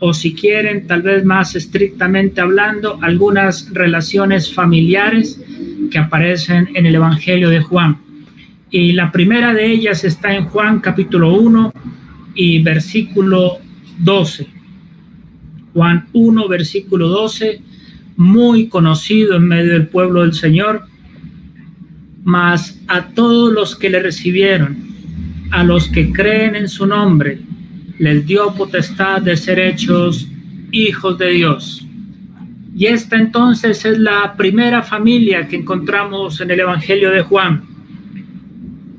o si quieren, tal vez más estrictamente hablando, algunas relaciones familiares que aparecen en el Evangelio de Juan. Y la primera de ellas está en Juan capítulo 1 y versículo 12. Juan 1, versículo 12, muy conocido en medio del pueblo del Señor. Mas a todos los que le recibieron, a los que creen en su nombre, les dio potestad de ser hechos hijos de Dios. Y esta entonces es la primera familia que encontramos en el Evangelio de Juan.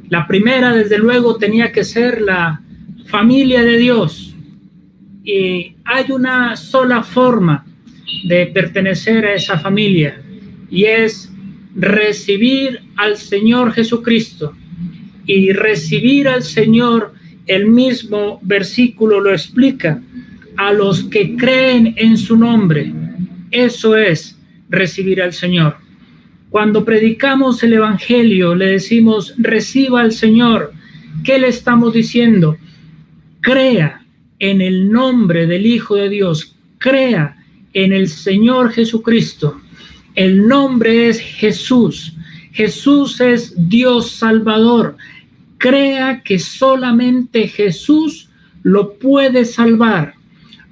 La primera, desde luego, tenía que ser la familia de Dios. Y hay una sola forma de pertenecer a esa familia, y es recibir al Señor Jesucristo. Y recibir al Señor, el mismo versículo lo explica, a los que creen en su nombre. Eso es recibir al Señor. Cuando predicamos el Evangelio, le decimos, reciba al Señor. ¿Qué le estamos diciendo? Crea en el nombre del Hijo de Dios, crea en el Señor Jesucristo. El nombre es Jesús. Jesús es Dios Salvador. Crea que solamente Jesús lo puede salvar.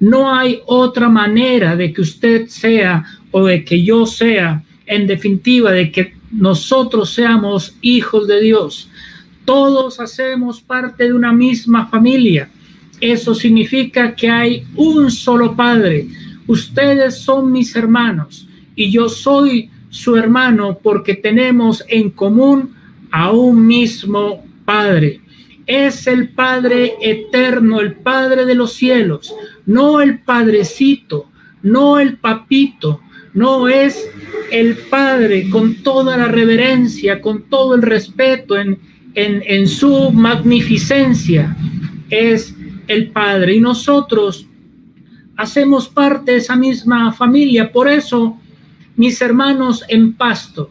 No hay otra manera de que usted sea o de que yo sea, en definitiva, de que nosotros seamos hijos de Dios. Todos hacemos parte de una misma familia. Eso significa que hay un solo Padre. Ustedes son mis hermanos y yo soy su hermano porque tenemos en común a un mismo Padre. Es el Padre eterno, el Padre de los cielos, no el padrecito, no el papito, no, es el Padre con toda la reverencia, con todo el respeto, en su magnificencia, es el Padre. Y nosotros hacemos parte de esa misma familia. Por eso, mis hermanos en Pasto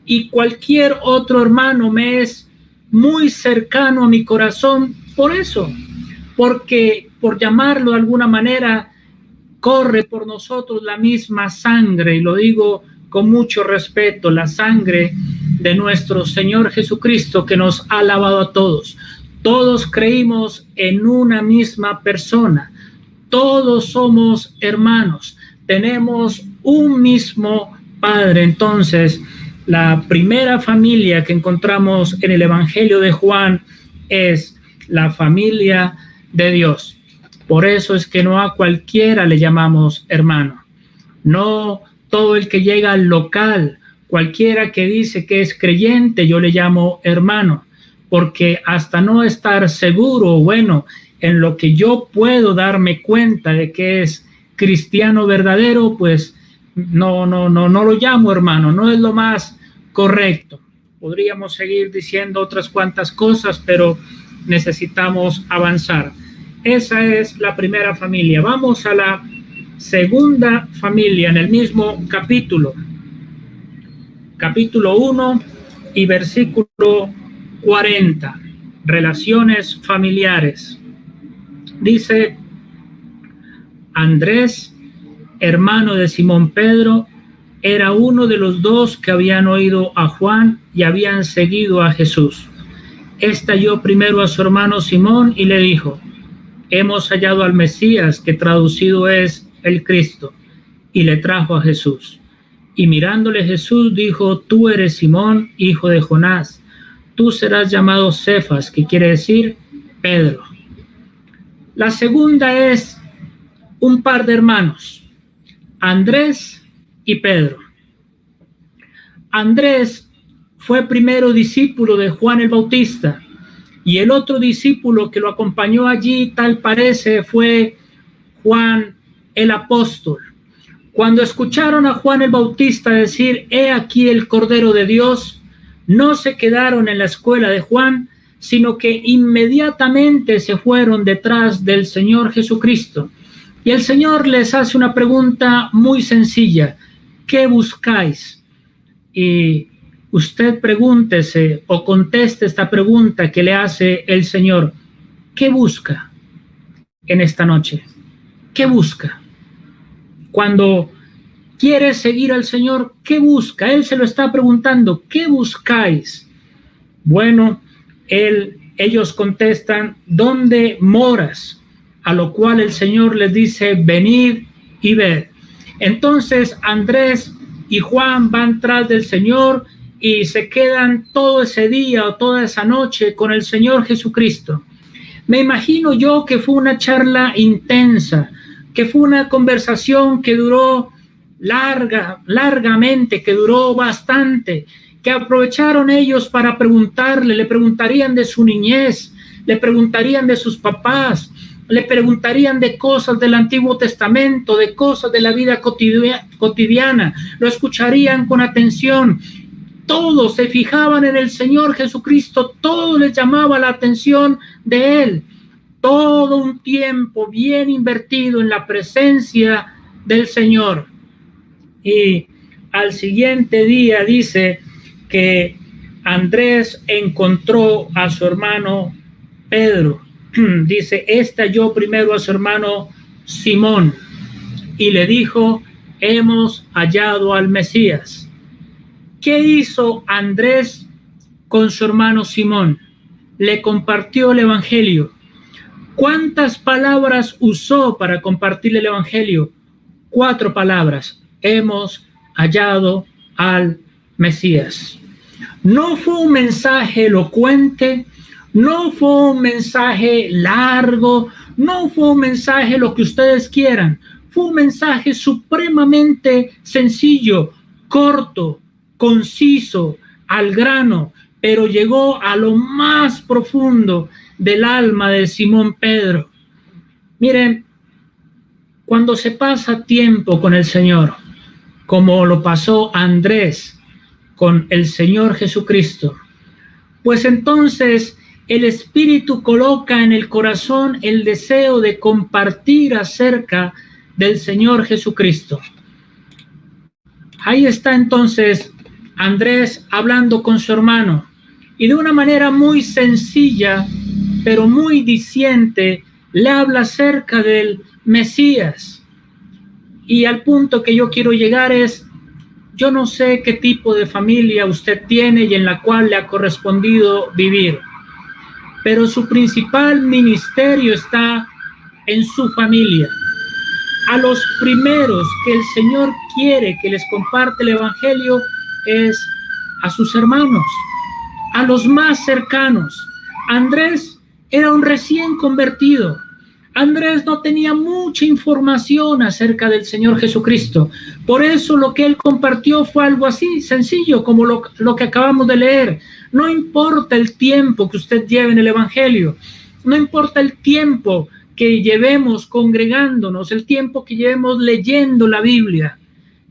y cualquier otro hermano me es muy cercano a mi corazón, por eso, porque, por llamarlo de alguna manera, corre por nosotros la misma sangre, y lo digo con mucho respeto, la sangre de nuestro Señor Jesucristo, que nos ha lavado a todos. Todos creímos en una misma persona, todos somos hermanos, tenemos un mismo Padre. Entonces, la primera familia que encontramos en el Evangelio de Juan es la familia de Dios. Por eso es que no a cualquiera le llamamos hermano. No todo el que llega al local, cualquiera que dice que es creyente, yo le llamo hermano, porque hasta no estar seguro, bueno, en lo que yo puedo darme cuenta de que es cristiano verdadero, pues no lo llamo hermano, no es lo más correcto. Podríamos seguir diciendo otras cuantas cosas, pero necesitamos avanzar. Esa es la primera familia. Vamos a la segunda familia en el mismo capítulo 1 y versículo 40, relaciones familiares. Dice: Andrés, hermano de Simón Pedro, era uno de los dos que habían oído a Juan y habían seguido a Jesús. Halló primero a su hermano Simón y le dijo: hemos hallado al Mesías, que traducido es el Cristo, y le trajo a Jesús. Y mirándole Jesús dijo: tú eres Simón, hijo de Jonás, tú serás llamado Cefas, que quiere decir Pedro. La segunda es un par de hermanos, Andrés y Pedro. Andrés fue primero discípulo de Juan el Bautista, y el otro discípulo que lo acompañó allí, tal parece, fue Juan el apóstol. Cuando escucharon a Juan el Bautista decir: he aquí el Cordero de Dios, no se quedaron en la escuela de Juan, sino que inmediatamente se fueron detrás del Señor Jesucristo. Y el Señor les hace una pregunta muy sencilla: ¿qué buscáis? Y usted pregúntese o conteste esta pregunta que le hace el Señor: ¿qué busca en esta noche? ¿qué busca? Cuando quiere seguir al Señor, ¿qué busca? Él se lo está preguntando, ¿qué buscáis? Bueno, ellos contestan, ¿dónde moras? A lo cual el Señor les dice, venid y ved. Entonces Andrés y Juan van tras del Señor y se quedan todo ese día o toda esa noche con el Señor Jesucristo. Me imagino yo que fue una charla intensa, que fue una conversación que duró largamente, que duró bastante, que aprovecharon ellos para preguntarle, le preguntarían de su niñez, le preguntarían de sus papás, le preguntarían de cosas del Antiguo Testamento, de cosas de la vida cotidiana, lo escucharían con atención. Todos se fijaban en el Señor Jesucristo, todo les llamaba la atención de Él. Todo un tiempo bien invertido en la presencia del Señor. Y al siguiente día dice que Andrés encontró a su hermano Pedro. Dice, halló primero a su hermano Simón y le dijo, hemos hallado al Mesías. ¿Qué hizo Andrés con su hermano Simón? Le compartió el Evangelio. ¿Cuántas palabras usó para compartir el Evangelio? 4 palabras. Hemos hallado al Mesías. No fue un mensaje elocuente, no fue un mensaje largo, no fue un mensaje lo que ustedes quieran. Fue un mensaje supremamente sencillo, corto, conciso, al grano, pero llegó a lo más profundo del alma de Simón Pedro. Miren, cuando se pasa tiempo con el Señor, como lo pasó Andrés con el Señor Jesucristo, pues entonces el Espíritu coloca en el corazón el deseo de compartir acerca del Señor Jesucristo. Ahí está entonces Andrés hablando con su hermano y de una manera muy sencilla, pero muy diciente, le habla acerca del Mesías. Y al punto que yo quiero llegar es, yo no sé qué tipo de familia usted tiene y en la cual le ha correspondido vivir, pero su principal ministerio está en su familia. A los primeros que el Señor quiere que les comparte el Evangelio es a sus hermanos, a los más cercanos. Andrés era un recién convertido. Andrés no tenía mucha información acerca del Señor Jesucristo. Por eso lo que él compartió fue algo así, sencillo, como lo que acabamos de leer. No importa el tiempo que usted lleve en el Evangelio, no importa el tiempo que llevemos congregándonos, el tiempo que llevemos leyendo la Biblia,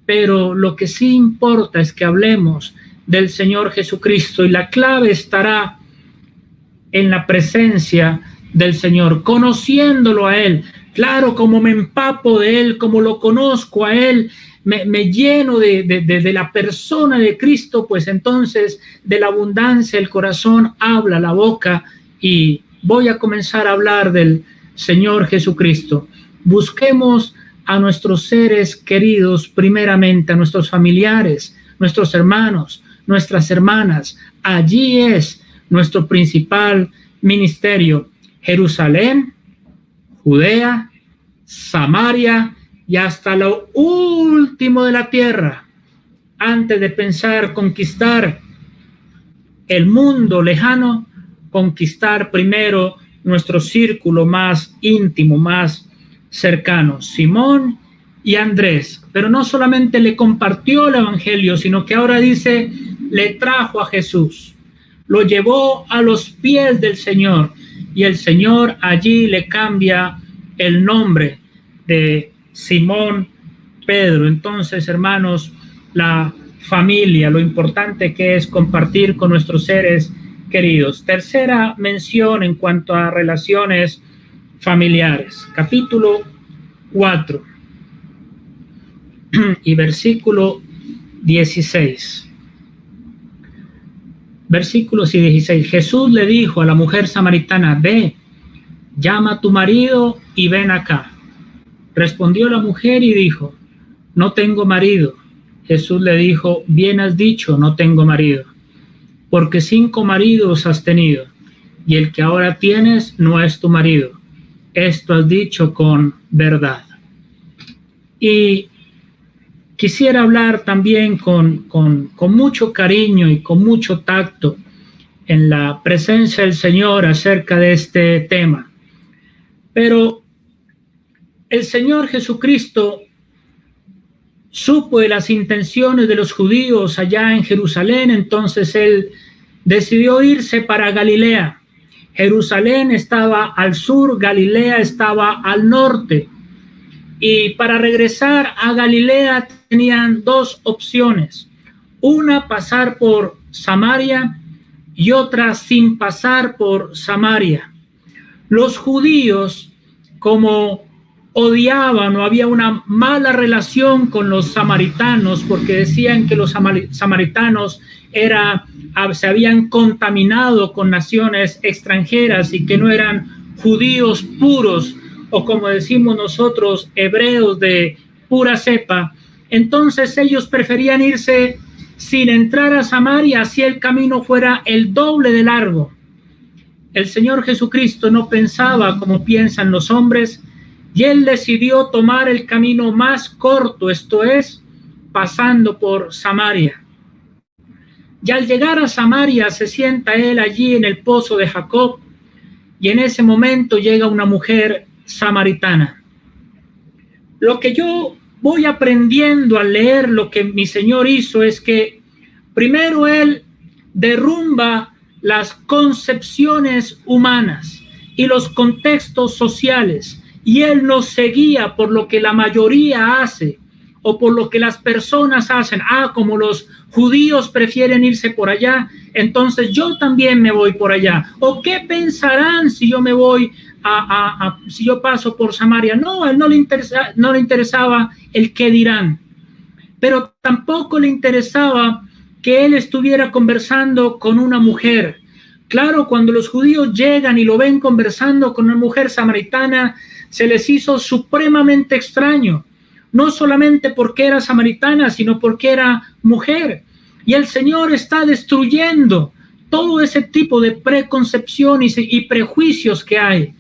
pero lo que sí importa es que hablemos del Señor Jesucristo y la clave estará en la presencia del Señor, conociéndolo a Él. Claro, como me empapo de Él, como lo conozco a Él, me lleno de la persona de Cristo, pues entonces de la abundancia el corazón habla la boca y voy a comenzar a hablar del Señor Jesucristo. Busquemos a nuestros seres queridos, primeramente a nuestros familiares, nuestros hermanos, nuestras hermanas. Allí es nuestro principal ministerio. Jerusalén, Judea, Samaria y hasta lo último de la tierra. Antes de pensar conquistar el mundo lejano, conquistar primero nuestro círculo más íntimo, más cercano. Simón y Andrés, pero no solamente le compartió el Evangelio, sino que ahora dice, le trajo a Jesús, lo llevó a los pies del Señor y el Señor allí le cambia el nombre de Simón Pedro. Entonces, hermanos, la familia, lo importante que es compartir con nuestros seres queridos. Tercera mención en cuanto a relaciones familiares, capítulo 4 y versículo 16. Versículos 16. Jesús le dijo a la mujer samaritana, ve, llama a tu marido y ven acá. Respondió la mujer y dijo: no tengo marido. Jesús le dijo: bien has dicho, no tengo marido, porque 5 maridos has tenido, y el que ahora tienes no es tu marido. Esto has dicho con verdad. Y quisiera hablar también con mucho cariño y con mucho tacto en la presencia del Señor acerca de este tema. Pero el Señor Jesucristo supo de las intenciones de los judíos allá en Jerusalén, entonces Él decidió irse para Galilea. Jerusalén estaba al sur, Galilea estaba al norte. Y para regresar a Galilea tenían 2 opciones. Una, pasar por Samaria, y otra, sin pasar por Samaria. Los judíos, como odiaban o había una mala relación con los samaritanos, porque decían que los samaritanos se habían contaminado con naciones extranjeras y que no eran judíos puros, o como decimos nosotros, hebreos de pura cepa. Entonces ellos preferían irse sin entrar a Samaria, así el camino fuera el doble de largo. El Señor Jesucristo no pensaba como piensan los hombres, y Él decidió tomar el camino más corto, esto es, pasando por Samaria. Y al llegar a Samaria se sienta Él allí en el pozo de Jacob, y en ese momento llega una mujer samaritana. Lo que yo voy aprendiendo al leer lo que mi Señor hizo es que primero Él derrumba las concepciones humanas y los contextos sociales, y Él no se guía por lo que la mayoría hace o por lo que las personas hacen. Como los judíos prefieren irse por allá, entonces yo también me voy por allá. ¿O qué pensarán si yo me voy si yo paso por Samaria? No, a Él no le interesaba el qué dirán, pero tampoco le interesaba que Él estuviera conversando con una mujer. Claro, cuando los judíos llegan y lo ven conversando con una mujer samaritana, se les hizo supremamente extraño, no solamente porque era samaritana, sino porque era mujer. Y el Señor está destruyendo todo ese tipo de preconcepciones y prejuicios que hay,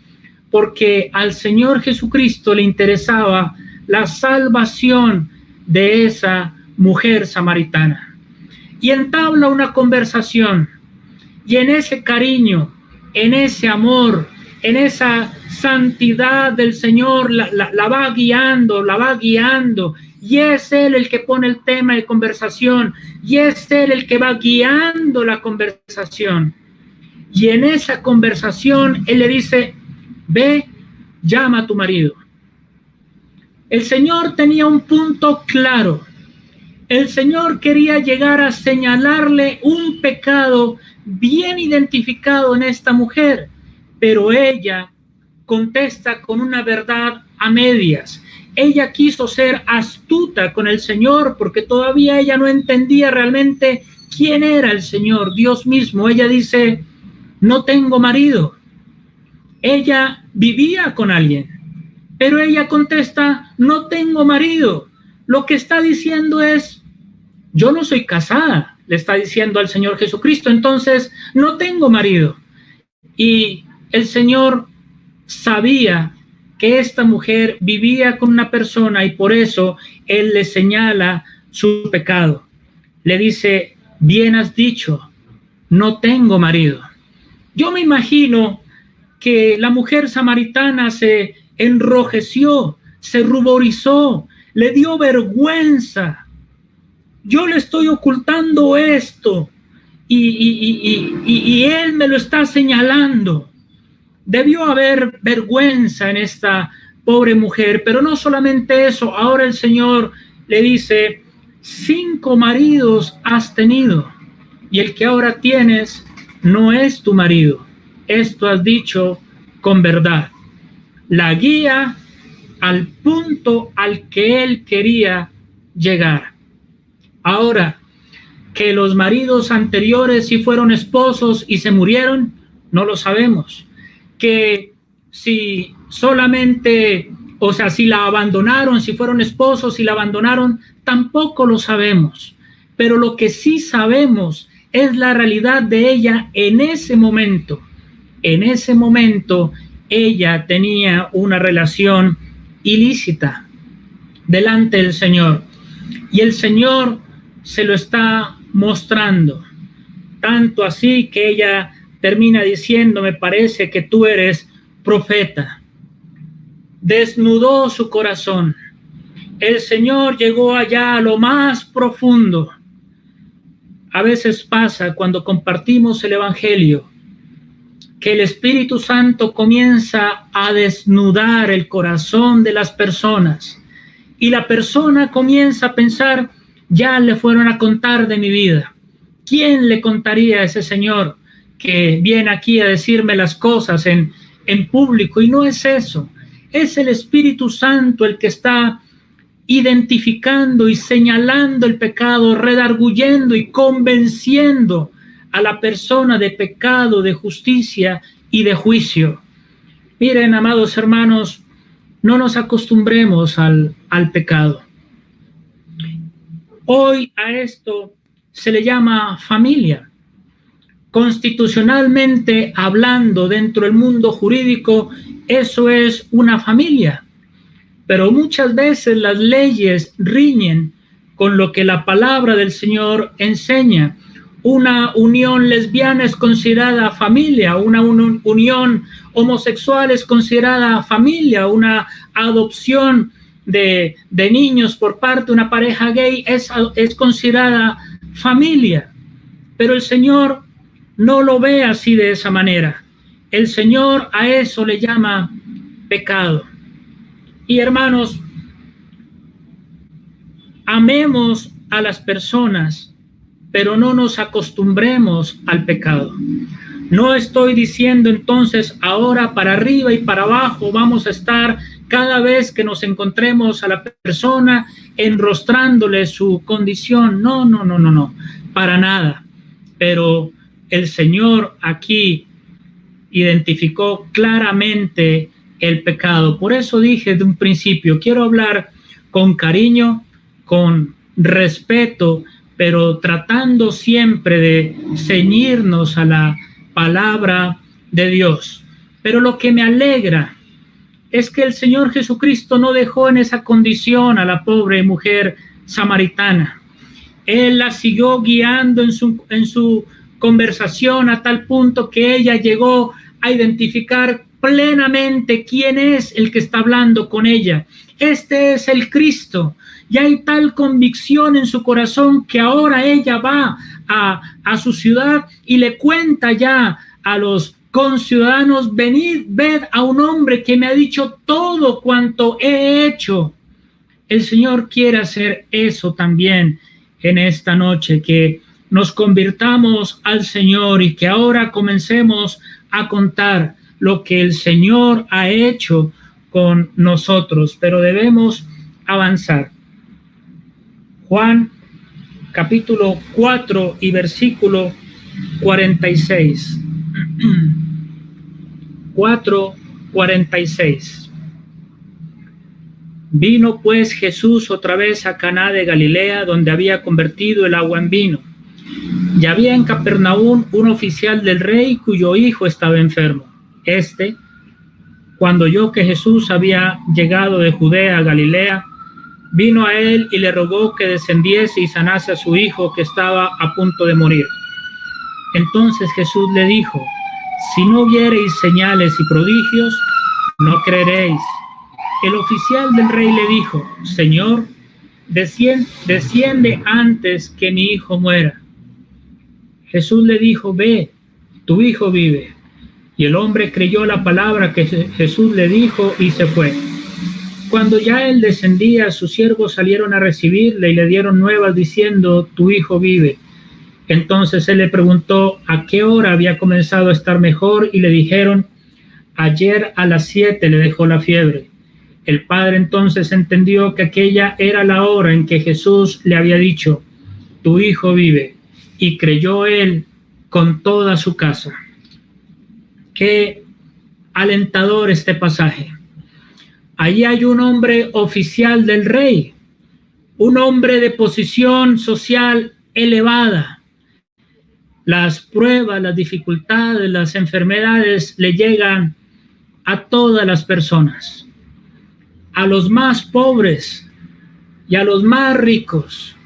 porque al Señor Jesucristo le interesaba la salvación de esa mujer samaritana. Y entabla una conversación, y en ese cariño, en ese amor, en esa santidad del Señor, la va guiando, y es Él el que pone el tema de conversación, y es Él el que va guiando la conversación. Y en esa conversación Él le dice: ve, llama a tu marido. El Señor tenía un punto claro. El Señor quería llegar a señalarle un pecado bien identificado en esta mujer, pero ella contesta con una verdad a medias. Ella quiso ser astuta con el Señor porque todavía ella no entendía realmente quién era el Señor, Dios mismo. Ella dice: no tengo marido. Ella vivía con alguien, pero ella contesta: no tengo marido. Lo que está diciendo es: yo no soy casada, le está diciendo al Señor Jesucristo, entonces no tengo marido. Y el Señor sabía que esta mujer vivía con una persona y por eso Él le señala su pecado. Le dice: bien has dicho, no tengo marido. Yo me imagino que la mujer samaritana se enrojeció, se ruborizó, le dio vergüenza. Yo le estoy ocultando esto y Él me lo está señalando. Debió haber vergüenza en esta pobre mujer, pero no solamente eso. Ahora el Señor le dice: 5 maridos has tenido, y el que ahora tienes no es tu marido. Esto has dicho con verdad. La guía al punto al que Él quería llegar. Ahora, que los maridos anteriores sí fueron esposos y se murieron, no lo sabemos. Que si solamente O sea, si la abandonaron, si fueron esposos, si la abandonaron, tampoco lo sabemos. Pero lo que sí sabemos es la realidad de ella en ese momento. En ese momento, ella tenía una relación ilícita delante del Señor. Y el Señor se lo está mostrando. Tanto así que ella termina diciendo, me parece que tú eres profeta. Desnudó su corazón. El Señor llegó allá a lo más profundo. A veces pasa cuando compartimos el Evangelio, que el Espíritu Santo comienza a desnudar el corazón de las personas y la persona comienza a pensar, ya le fueron a contar de mi vida. ¿Quién le contaría a ese señor que viene aquí a decirme las cosas en público? Y no es eso, es el Espíritu Santo el que está identificando y señalando el pecado, redarguyendo y convenciendo a la persona de pecado, de justicia y de juicio. Miren, amados hermanos, no nos acostumbremos al pecado. Hoy a esto se le llama familia. Constitucionalmente hablando, dentro del mundo jurídico, eso es una familia. Pero muchas veces las leyes riñen con lo que la palabra del Señor enseña. Una unión lesbiana es considerada familia, una unión homosexual es considerada familia, una adopción de niños por parte de una pareja gay es considerada familia. Pero el Señor no lo ve así, de esa manera. El Señor a eso le llama pecado. Y hermanos, amemos a las personas, pero no nos acostumbremos al pecado. No estoy diciendo entonces ahora para arriba y para abajo vamos a estar cada vez que nos encontremos a la persona enrostrándole su condición. No, para nada. Pero el Señor aquí identificó claramente el pecado. Por eso dije de un principio, quiero hablar con cariño, con respeto, pero tratando siempre de ceñirnos a la palabra de Dios. Pero lo que me alegra es que el Señor Jesucristo no dejó en esa condición a la pobre mujer samaritana. Él la siguió guiando en su conversación a tal punto que ella llegó a identificar plenamente quién es el que está hablando con ella. Este es el Cristo. Y hay tal convicción en su corazón que ahora ella va a su ciudad y le cuenta ya a los conciudadanos, venid, ved a un hombre que me ha dicho todo cuanto he hecho. El Señor quiere hacer eso también en esta noche, que nos convirtamos al Señor y que ahora comencemos a contar lo que el Señor ha hecho con nosotros, pero debemos avanzar. Juan capítulo 4 y versículo 46. 4:46. Vino pues Jesús otra vez a Caná de Galilea, donde había convertido el agua en vino. Y había en Capernaum un oficial del rey cuyo hijo estaba enfermo. Cuando oyó que Jesús había llegado de Judea a Galilea, vino a él y le rogó que descendiese y sanase a su hijo que estaba a punto de morir. Entonces Jesús le dijo: si no viereis señales y prodigios, no creeréis. El oficial del rey le dijo: Señor, desciende antes que mi hijo muera. Jesús le dijo: ve, tu hijo vive. Y el hombre creyó la palabra que Jesús le dijo y se fue. Cuando ya él descendía, sus siervos salieron a recibirle y le dieron nuevas diciendo: tu hijo vive. Entonces él le preguntó a qué hora había comenzado a estar mejor y le dijeron: ayer a las 7 le dejó la fiebre. El padre entonces entendió que aquella era la hora en que Jesús le había dicho: tu hijo vive, y creyó él con toda su casa. Qué alentador este pasaje. Allí hay un hombre oficial del rey, un hombre de posición social elevada. Las pruebas, las dificultades, las enfermedades le llegan a todas las personas, a los más pobres y a los más ricos,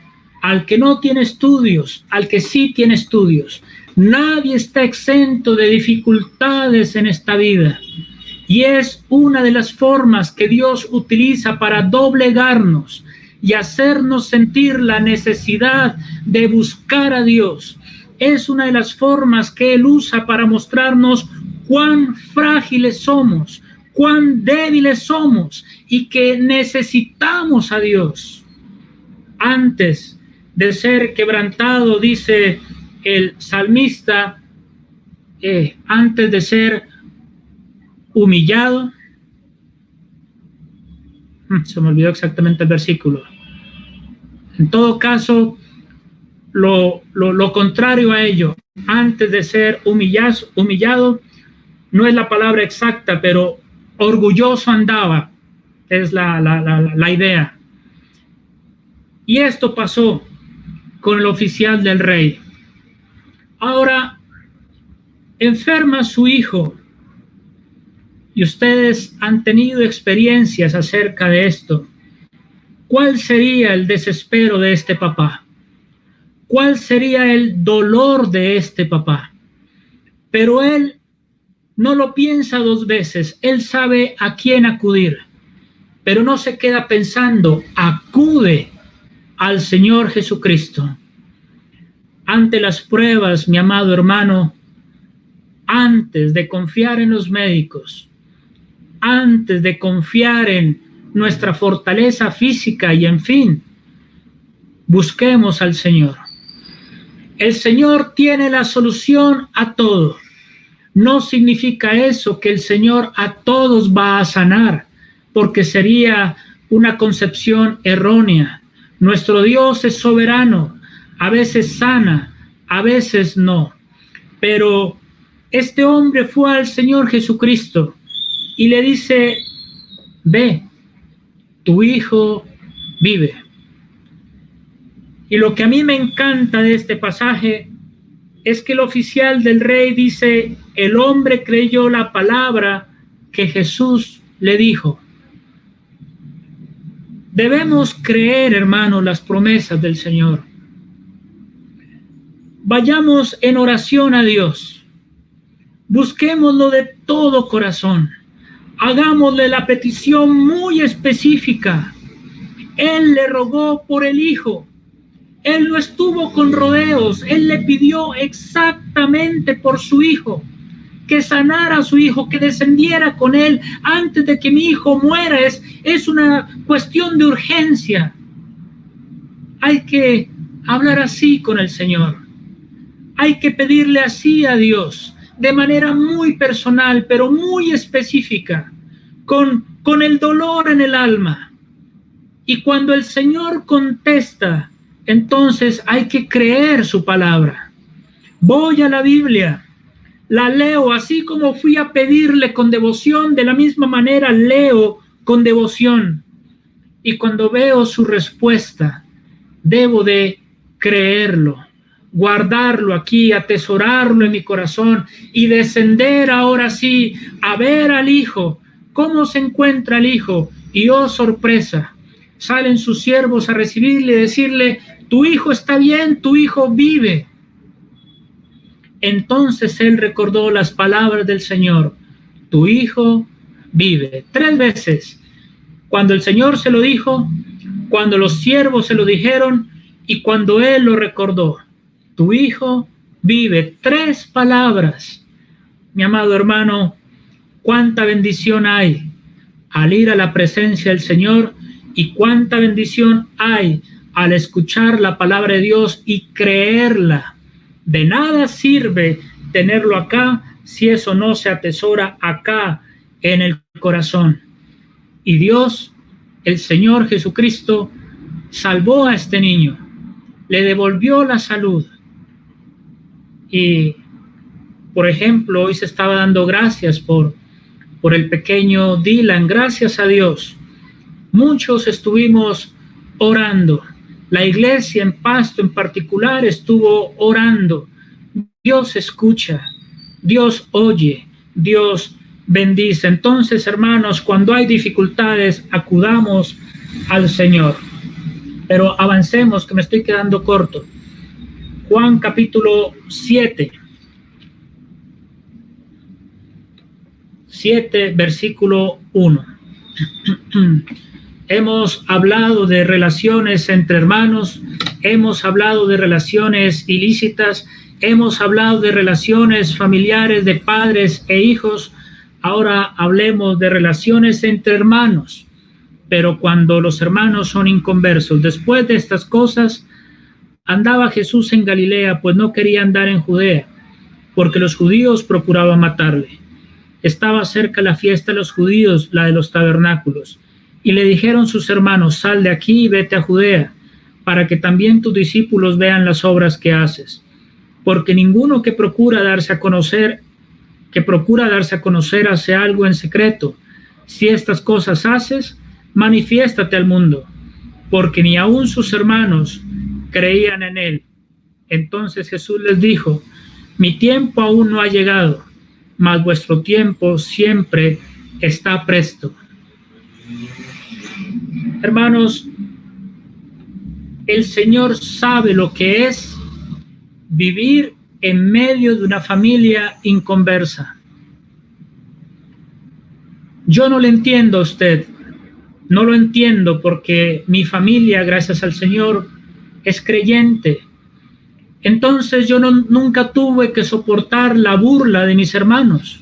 al que no tiene estudios, al que sí tiene estudios. Nadie está exento de dificultades en esta vida. Y es una de las formas que Dios utiliza para doblegarnos y hacernos sentir la necesidad de buscar a Dios. Es una de las formas que Él usa para mostrarnos cuán frágiles somos, cuán débiles somos y que necesitamos a Dios. Antes de ser quebrantado, dice el salmista, antes de ser humillado, se me olvidó exactamente el versículo. En todo caso, lo contrario a ello, antes de ser humillado, no es la palabra exacta, pero orgulloso andaba, es la idea. Y esto pasó con el oficial del rey. Ahora, enferma su hijo, y ustedes han tenido experiencias acerca de esto. ¿Cuál sería el desespero de este papá? ¿Cuál sería el dolor de este papá? Pero él no lo piensa dos veces. Él sabe a quién acudir, pero no se queda pensando. Acude al Señor Jesucristo. Ante las pruebas, mi amado hermano, antes de confiar en los médicos, antes de confiar en nuestra fortaleza física y en fin, busquemos al Señor. El Señor tiene la solución a todo. No significa eso que el Señor a todos va a sanar, porque sería una concepción errónea. Nuestro Dios es soberano, a veces sana, a veces no. Pero este hombre fue al Señor Jesucristo y le dice: ve, tu hijo vive. Y lo que a mí me encanta de este pasaje es que el oficial del rey dice: el hombre creyó la palabra que Jesús le dijo. Debemos creer, hermanos, las promesas del Señor. Vayamos en oración a Dios. Busquémoslo de todo corazón. Hagámosle la petición muy específica. Él le rogó por el hijo. Él no estuvo con rodeos. Él le pidió exactamente por su hijo, que sanara a su hijo, que descendiera con él antes de que mi hijo muera. Es una cuestión de urgencia. Hay que hablar así con el Señor. Hay que pedirle así a Dios, de manera muy personal, pero muy específica, con el dolor en el alma. Y cuando el Señor contesta, entonces hay que creer su palabra. Voy a la Biblia, la leo, así como fui a pedirle con devoción, de la misma manera leo con devoción. Y cuando veo su respuesta, debo de creerlo, guardarlo aquí, atesorarlo en mi corazón y descender ahora sí a ver al hijo, cómo se encuentra el hijo. Y oh sorpresa, salen sus siervos a recibirle y decirle: tu hijo está bien, tu hijo vive. Entonces él recordó las palabras del Señor: tu hijo vive. 3 veces, cuando el Señor se lo dijo, cuando los siervos se lo dijeron y cuando él lo recordó: tu hijo vive. 3 palabras. Mi amado hermano, cuánta bendición hay al ir a la presencia del Señor y cuánta bendición hay al escuchar la palabra de Dios y creerla. De nada sirve tenerlo acá si eso no se atesora acá en el corazón. Y Dios, el Señor Jesucristo, salvó a este niño, le devolvió la salud. Y, por ejemplo, hoy se estaba dando gracias por por el pequeño Dylan. Gracias a Dios. Muchos estuvimos orando. La iglesia en Pasto en particular estuvo orando. Dios escucha, Dios oye, Dios bendice. Entonces, hermanos, cuando hay dificultades, acudamos al Señor. Pero avancemos, que me estoy quedando corto. Juan capítulo 7, versículo 1. Hemos hablado de relaciones entre hermanos, hemos hablado de relaciones ilícitas, hemos hablado de relaciones familiares de padres e hijos. Ahora hablemos de relaciones entre hermanos. Pero cuando los hermanos son inconversos, después de estas cosas, andaba Jesús en Galilea, pues no quería andar en Judea, porque los judíos procuraban matarle. Estaba cerca la fiesta de los judíos, la de los tabernáculos. Y le dijeron sus hermanos: sal de aquí y vete a Judea, para que también tus discípulos vean las obras que haces. Porque ninguno que procura darse a conocer hace algo en secreto. Si estas cosas haces, manifiéstate al mundo, porque ni aun sus hermanos creían en él. Entonces Jesús les dijo: mi tiempo aún no ha llegado, mas vuestro tiempo siempre está presto. Hermanos, el Señor sabe lo que es vivir en medio de una familia inconversa. Yo no le entiendo a usted, no lo entiendo, porque mi familia, gracias al Señor, es creyente. Entonces yo nunca tuve que soportar la burla de mis hermanos,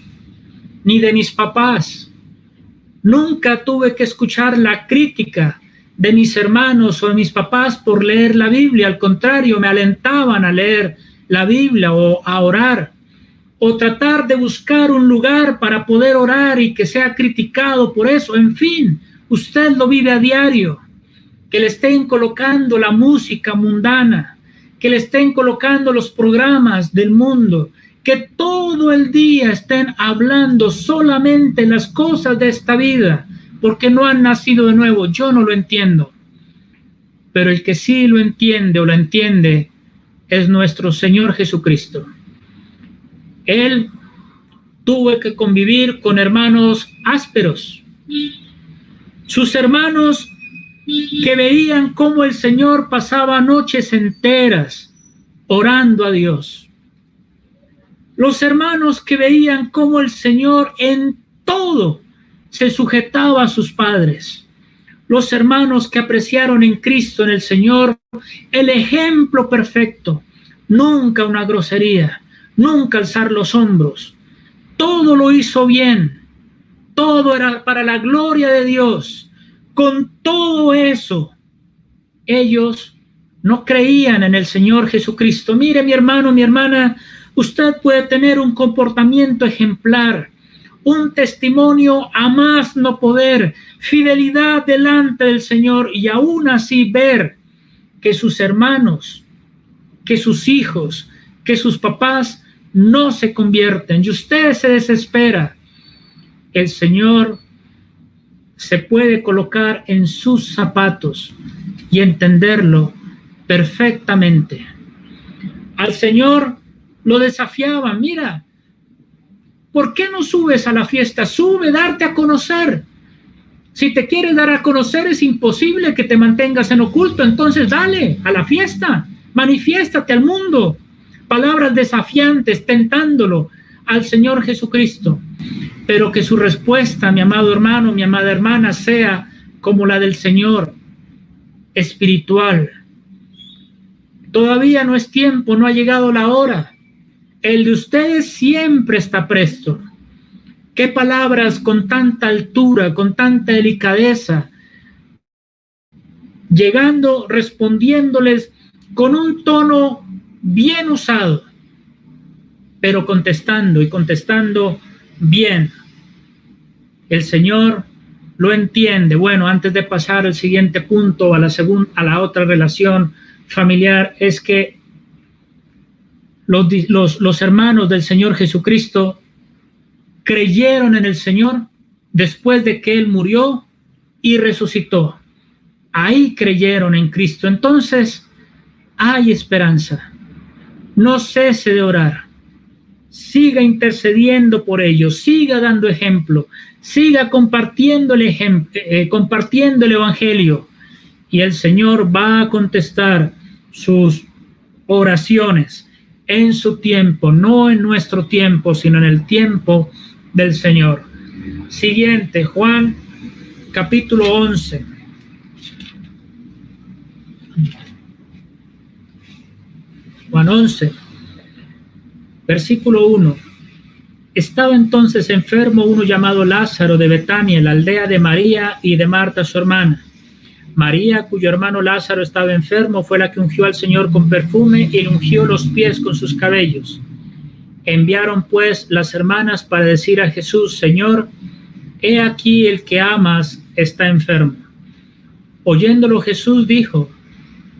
ni de mis papás. Nunca tuve que escuchar la crítica de mis hermanos o de mis papás por leer la Biblia. Al contrario, me alentaban a leer la Biblia o a orar, o tratar de buscar un lugar para poder orar y que sea criticado por eso. En fin, usted lo vive a diario, que le estén colocando la música mundana, que le estén colocando los programas del mundo, que todo el día estén hablando solamente las cosas de esta vida, porque no han nacido de nuevo. Yo no lo entiendo, pero el que sí lo entiende o la entiende es nuestro Señor Jesucristo. Él tuvo que convivir con hermanos ásperos, sus hermanos que veían cómo el Señor pasaba noches enteras orando a Dios. Los hermanos que veían cómo el Señor en todo se sujetaba a sus padres. Los hermanos que apreciaron en Cristo, en el Señor, el ejemplo perfecto. Nunca una grosería, nunca alzar los hombros. Todo lo hizo bien. Todo era para la gloria de Dios. Con todo eso, ellos no creían en el Señor Jesucristo. Mire, mi hermano, mi hermana, usted puede tener un comportamiento ejemplar, un testimonio a más no poder, fidelidad delante del Señor, y aún así ver que sus hermanos, que sus hijos, que sus papás no se convierten, y usted se desespera. El Señor se puede colocar en sus zapatos y entenderlo perfectamente. Al Señor lo desafiaba: mira, ¿por qué no subes a la fiesta? Sube, darte a conocer. Si te quieres dar a conocer, es imposible que te mantengas en oculto. Entonces dale a la fiesta, manifiéstate al mundo. Palabras desafiantes, tentándolo al Señor Jesucristo. Pero que su respuesta, mi amado hermano, mi amada hermana, sea como la del Señor, espiritual. Todavía no es tiempo, no ha llegado la hora. El de ustedes siempre está presto. Qué palabras con tanta altura, con tanta delicadeza, llegando, respondiéndoles con un tono bien usado, pero contestando y contestando bien. El Señor lo entiende. Bueno, antes de pasar al siguiente punto, a la otra relación familiar, es que los hermanos del Señor Jesucristo creyeron en el Señor después de que Él murió y resucitó. Ahí creyeron en Cristo. Entonces hay esperanza. No cese de orar. Siga intercediendo por ellos. Siga dando ejemplo. Siga compartiendo el Evangelio. Y el Señor va a contestar sus oraciones en su tiempo, no en nuestro tiempo, sino en el tiempo del Señor. Siguiente, Juan capítulo 11. Juan 11, versículo 1. Estaba entonces enfermo uno llamado Lázaro de Betania, la aldea de María y de Marta su hermana. María, cuyo hermano Lázaro estaba enfermo, fue la que ungió al Señor con perfume y le ungió los pies con sus cabellos. Enviaron pues las hermanas para decir a Jesús: Señor, he aquí el que amas está enfermo. Oyéndolo Jesús dijo: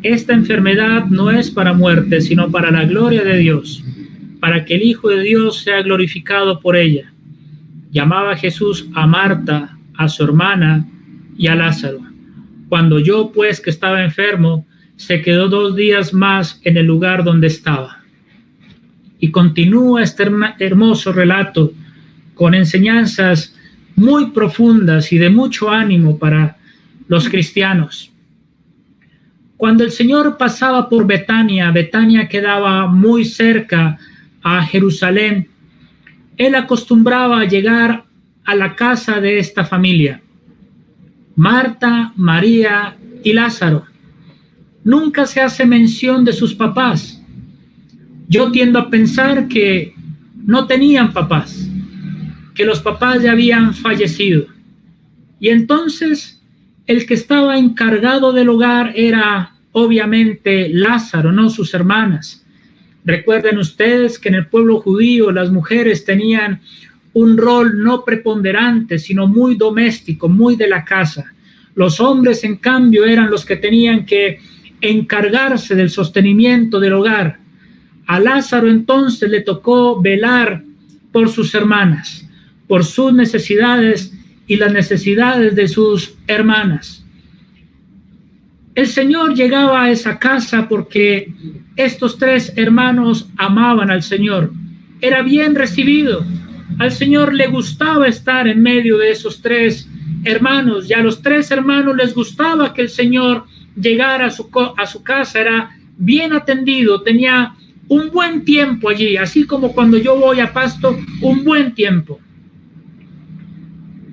esta enfermedad no es para muerte, sino para la gloria de Dios, para que el Hijo de Dios sea glorificado por ella. Llamaba Jesús a Marta, a su hermana y a Lázaro. Cuando oyó pues que estaba enfermo, se quedó 2 días más en el lugar donde estaba. Y continúa este hermoso relato con enseñanzas muy profundas y de mucho ánimo para los cristianos. Cuando el Señor pasaba por Betania, Betania quedaba muy cerca a Jerusalén, Él acostumbraba a llegar a la casa de esta familia: Marta, María y Lázaro. Nunca se hace mención de sus papás. Yo tiendo a pensar que no tenían papás, que los papás ya habían fallecido. Y entonces el que estaba encargado del hogar era obviamente Lázaro, no sus hermanas. Recuerden ustedes que en el pueblo judío las mujeres tenían un rol no preponderante, sino muy doméstico, muy de la casa. Los hombres, en cambio, eran los que tenían que encargarse del sostenimiento del hogar. A Lázaro entonces le tocó velar por sus hermanas, por sus necesidades y las necesidades de sus hermanas. El Señor llegaba a esa casa porque estos 3 hermanos amaban al Señor. Era bien recibido. Al Señor le gustaba estar en medio de esos 3 hermanos. Y a los 3 hermanos les gustaba que el Señor llegara a su casa. Era bien atendido, tenía un buen tiempo allí, así como cuando yo voy a Pasto, un buen tiempo.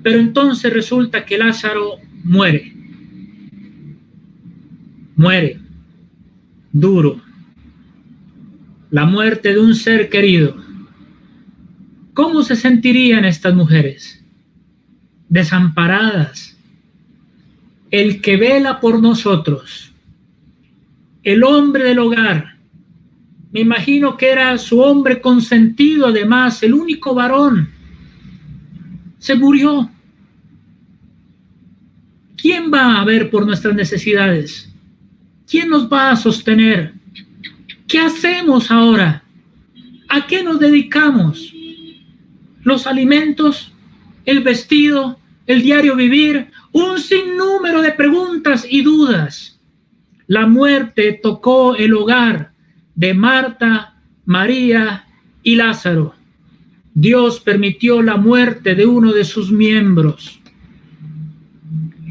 Pero entonces resulta que Lázaro muere duro, la muerte de un ser querido. ¿Cómo se sentirían estas mujeres? Desamparadas. El que vela por nosotros, el hombre del hogar, me imagino que era su hombre consentido, además, el único varón, se murió. ¿Quién va a ver por nuestras necesidades? ¿Quién nos va a sostener? ¿Qué hacemos ahora? ¿A qué nos dedicamos? ¿Los alimentos? ¿El vestido? ¿El diario vivir? Un sinnúmero de preguntas y dudas. La muerte tocó el hogar de Marta, María y Lázaro. Dios permitió la muerte de uno de sus miembros.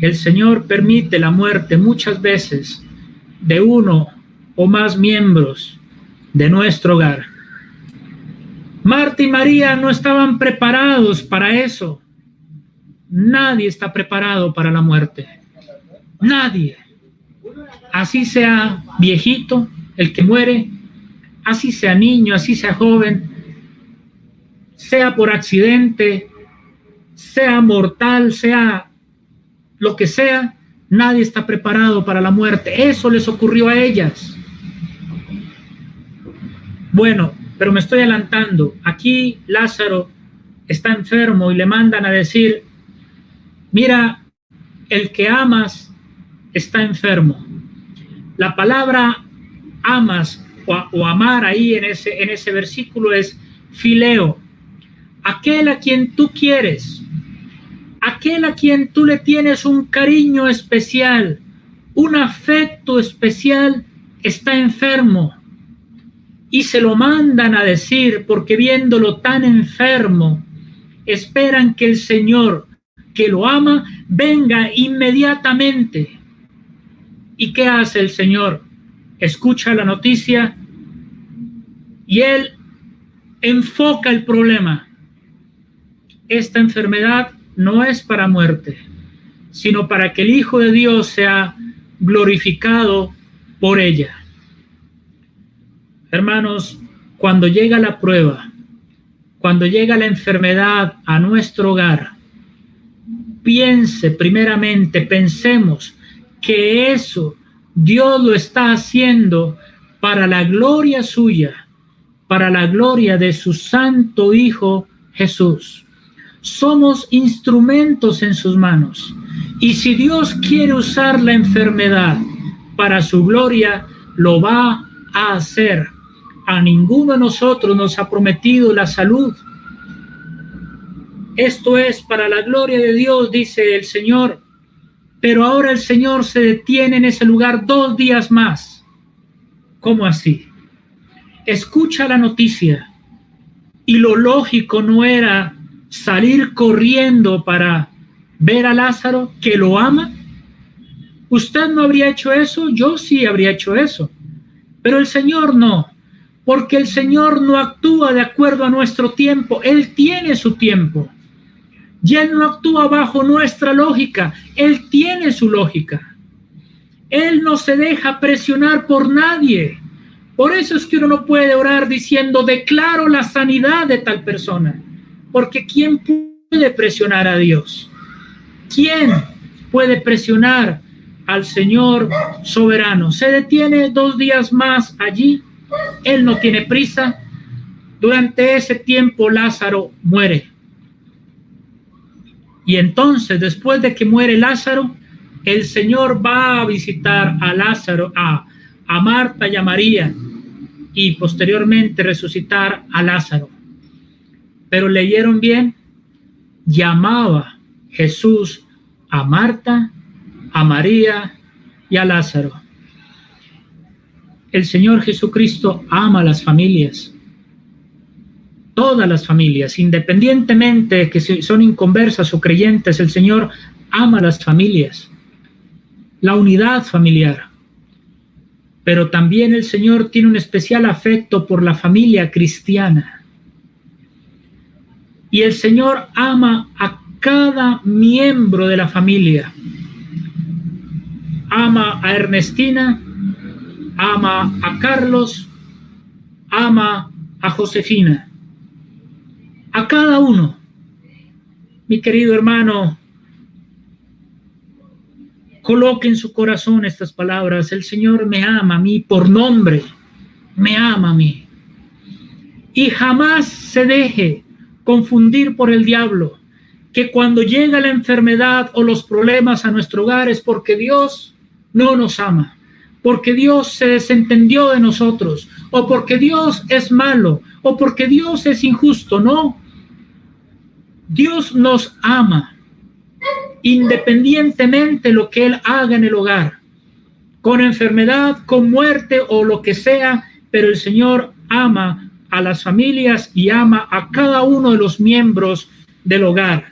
El Señor permite la muerte muchas veces de uno o más miembros de nuestro hogar. Marta y María no estaban preparados para eso. Nadie está preparado para la muerte. Nadie. Así sea viejito, el que muere, así sea niño, así sea joven, sea por accidente, sea mortal, sea lo que sea, nadie está preparado para la muerte. Eso les ocurrió a ellas. Bueno, pero me estoy adelantando. Aquí Lázaro está enfermo y le mandan a decir: mira, el que amas está enfermo. La palabra amas o amar ahí en ese versículo es fileo. aquel a quien tú quieres, aquel a quien tú le tienes un cariño especial, un afecto especial, está enfermo. Y se lo mandan a decir porque viéndolo tan enfermo, esperan que el Señor, que lo ama, venga inmediatamente. ¿Y qué hace el Señor? Escucha la noticia y Él enfoca el problema. Esta enfermedad no es para muerte, sino para que el Hijo de Dios sea glorificado por ella. Hermanos, cuando llega la prueba, cuando llega la enfermedad a nuestro hogar, pensemos que eso Dios lo está haciendo para la gloria suya, para la gloria de su santo Hijo Jesús. Somos instrumentos en sus manos. Y si Dios quiere usar la enfermedad para su gloria, lo va a hacer. A ninguno de nosotros nos ha prometido la salud. Esto es para la gloria de Dios, dice el Señor. Pero ahora el Señor se detiene en ese lugar 2 días más. ¿Cómo así? Escucha la noticia. Y lo lógico no era salir corriendo para ver a Lázaro, que lo ama. ¿Usted no habría hecho eso? Yo sí habría hecho eso. Pero el Señor no. Porque el Señor no actúa de acuerdo a nuestro tiempo. Él tiene su tiempo. Y Él no actúa bajo nuestra lógica. Él tiene su lógica. Él no se deja presionar por nadie. Por eso es que uno no puede orar diciendo, declaro la sanidad de tal persona. Porque ¿quién puede presionar a Dios? ¿Quién puede presionar al Señor soberano? Se detiene 2 días más allí. Él no tiene prisa. Durante ese tiempo Lázaro muere. Y entonces, después de que muere Lázaro, el Señor va a visitar a Lázaro, a Marta y a María, y posteriormente resucitar a Lázaro. Pero leyeron bien, llamaba Jesús a Marta, a María y a Lázaro. El Señor Jesucristo ama a las familias. Todas las familias, independientemente de que son inconversas o creyentes, el Señor ama a las familias, la unidad familiar. Pero también el Señor tiene un especial afecto por la familia cristiana. Y el Señor ama a cada miembro de la familia. Ama a Ernestina, ama a Carlos, ama a Josefina. A cada uno. Mi querido hermano, coloque en su corazón estas palabras. El Señor me ama a mí por nombre, me ama a mí. Y jamás se deje confundir por el diablo, que cuando llega la enfermedad o los problemas a nuestro hogar es porque Dios no nos ama, porque Dios se desentendió de nosotros, o porque Dios es malo, o porque Dios es injusto. No. Dios nos ama, independientemente de lo que Él haga en el hogar, con enfermedad, con muerte o lo que sea, pero el Señor ama a las familias y ama a cada uno de los miembros del hogar.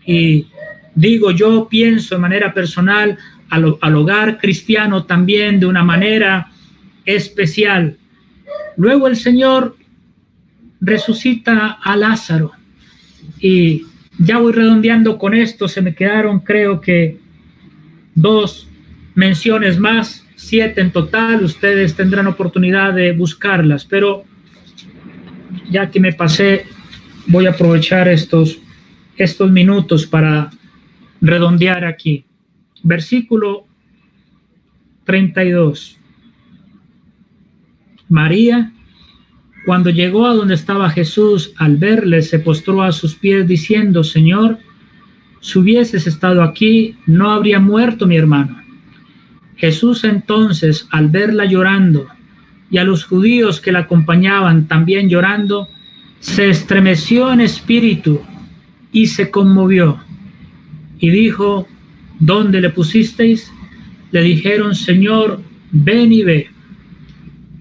Y digo, yo pienso de manera personal al hogar cristiano también de una manera especial. Luego el Señor resucita a Lázaro. Y ya voy redondeando con esto. Se me quedaron, creo que 2 menciones más, 7 en total. Ustedes tendrán oportunidad de buscarlas, pero ya que me pasé, voy a aprovechar estos minutos para redondear aquí. Versículo 32. María, cuando llegó a donde estaba Jesús, al verle, se postró a sus pies diciendo, Señor, si hubieses estado aquí, no habría muerto mi hermano. Jesús entonces, al verla llorando, y a los judíos que la acompañaban también llorando, se estremeció en espíritu y se conmovió y dijo: ¿dónde le pusisteis? Le dijeron: Señor, ven y ve.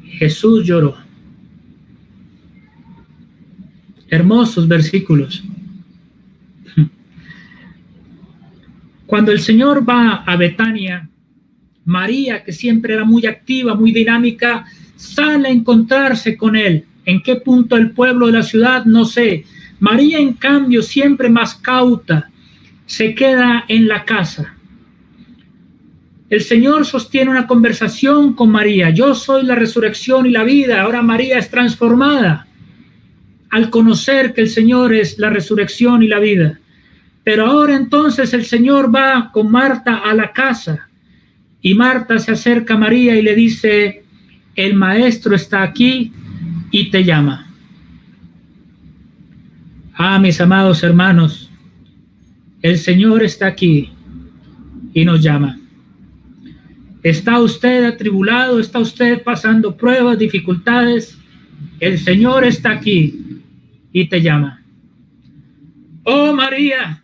Jesús lloró. Hermosos versículos. Cuando el Señor va a Betania, María, que siempre era muy activa, muy dinámica, sale a encontrarse con él. ¿En qué punto del pueblo de la ciudad? No sé. María, en cambio, siempre más cauta, se queda en la casa. El Señor sostiene una conversación con María. Yo soy la resurrección y la vida. Ahora María es transformada al conocer que el Señor es la resurrección y la vida. Pero ahora entonces el Señor va con Marta a la casa y Marta se acerca a María y le dice: el Maestro está aquí y te llama. Ah, mis amados hermanos, el Señor está aquí y nos llama. ¿Está usted atribulado? ¿Está usted pasando pruebas, dificultades? El Señor está aquí y te llama. Oh, María,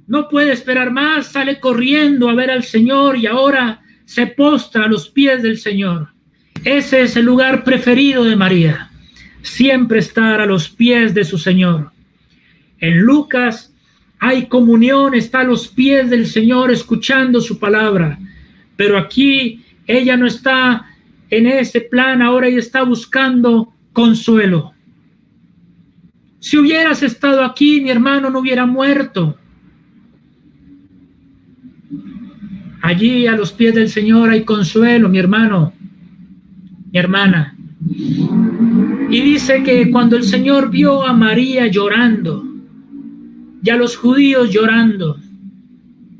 no puede esperar más, sale corriendo a ver al Señor y ahora se postra a los pies del Señor. Ese es el lugar preferido de María, siempre estar a los pies de su Señor. En Lucas hay comunión, está a los pies del Señor escuchando su palabra, pero aquí ella no está en ese plan, ahora ella está buscando consuelo. Si hubieras estado aquí, mi hermano no hubiera muerto. Allí a los pies del Señor hay consuelo, mi hermano, mi hermana. Y dice que cuando el Señor vio a María llorando y a los judíos llorando,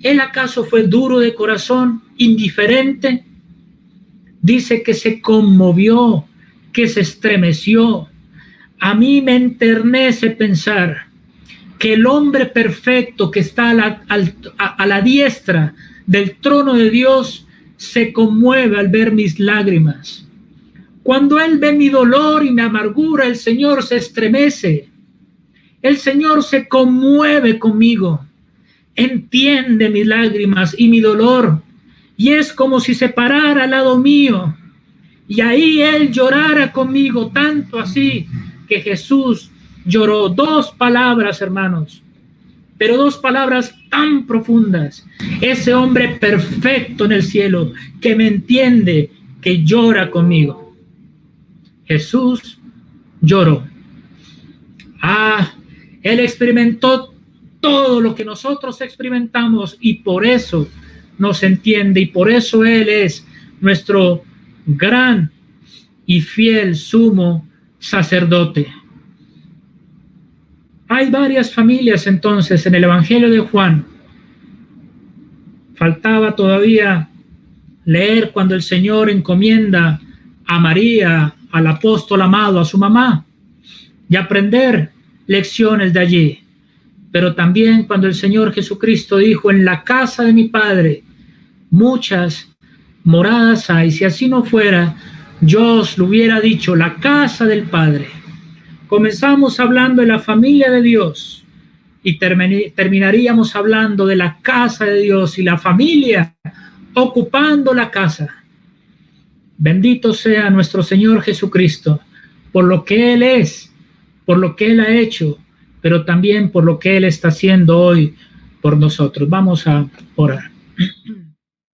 ¿él acaso fue duro de corazón, indiferente? Dice que se conmovió, que se estremeció. A mí me enternece pensar que el hombre perfecto que está a la diestra del trono de Dios se conmueve al ver mis lágrimas. Cuando Él ve mi dolor y mi amargura, el Señor se estremece. El Señor se conmueve conmigo. Entiende mis lágrimas y mi dolor. Y es como si se parara al lado mío. Y ahí Él llorara conmigo, tanto así que Jesús lloró. 2 palabras, hermanos, pero 2 palabras tan profundas. Ese hombre perfecto en el cielo que me entiende, que llora conmigo. Jesús lloró. Él experimentó todo lo que nosotros experimentamos y por eso nos entiende y por eso Él es nuestro gran y fiel sumo sacerdote. Hay varias familias entonces en el Evangelio de Juan. Faltaba todavía leer cuando el Señor encomienda a María, al apóstol amado, a su mamá, y aprender lecciones de allí. Pero también cuando el Señor Jesucristo dijo: en la casa de mi Padre muchas moradas hay, si así no fuera, yo os lo hubiera dicho, la casa del Padre. Comenzamos hablando de la familia de Dios y terminaríamos hablando de la casa de Dios y la familia ocupando la casa. Bendito sea nuestro Señor Jesucristo por lo que Él es, por lo que Él ha hecho, pero también por lo que Él está haciendo hoy por nosotros. Vamos a orar.